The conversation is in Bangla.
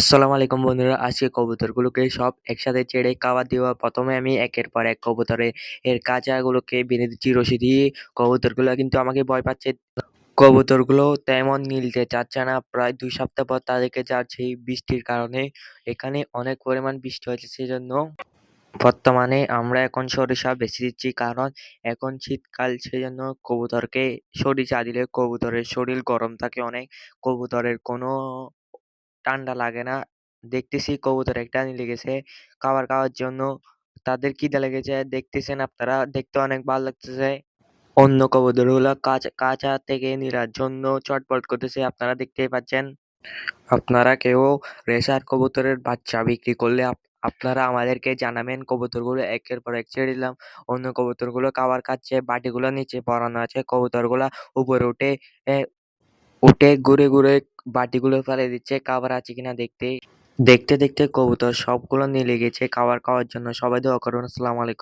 আসসালামু আলাইকুম বন্ধুরা। আজকে কবুতরগুলোকে সব একসাথে ছেড়ে খাবার দেওয়া। প্রথমে আমি একের পর এক এর খাঁচাগুলোকে বেঁধে দিচ্ছি রশি দিয়ে। কবুতরগুলো কিন্তু আমাকে ভয় পাচ্ছে। কবুতরগুলো তেমন মিলতে চাচ্ছে না। প্রায় ২ সপ্তাহ পর তাদেরকে ছাড়ছি বৃষ্টির কারণে। এখানে অনেক পরিমাণ বৃষ্টি হয়েছে, সেজন্য বর্তমানে আমরা এখন সরিষা বেছে দিচ্ছি, কারণ এখন শীতকাল, সেজন্য কবুতরকে সরিষা দিলে কবুতরের শরীর গরম থাকে অনেক। কবুতরের কোনো ঠান্ডা লাগে না। দেখতেছি কবুতর একটা লেগেছে খাবার খাওয়ার জন্য। তাদের খিদে লেগেছে, দেখতেছেন আপনারা, দেখতে অনেক ভালো লাগতেছে। অন্য কবুতরগুলো কাঁচা থেকে নিরার জন্য চটপট করতেছে, আপনারা দেখতেই পাচ্ছেন। আপনারা কেউ রেসার কবুতরের বাচ্চা বিক্রি করলে আপনারা আমাদেরকে জানাবেন। কবুতরগুলো একের পর এক ছেড়ে দিলাম। অন্য কবুতরগুলো খাবার খাচ্ছে, বাটিগুলো নিচে পড়ানো আছে। কবুতরগুলা উপরে উঠে ঘুরে ঘুরে বাটিগুলো ফেলে দিচ্ছে খাবার আছে কিনা দেখতে। দেখতে দেখতে কবুতর সবগুলো নিয়ে লেগেছে খাবার খাওয়ার জন্য। সবাই দোয়া করুন। আসসালামু আলাইকুম।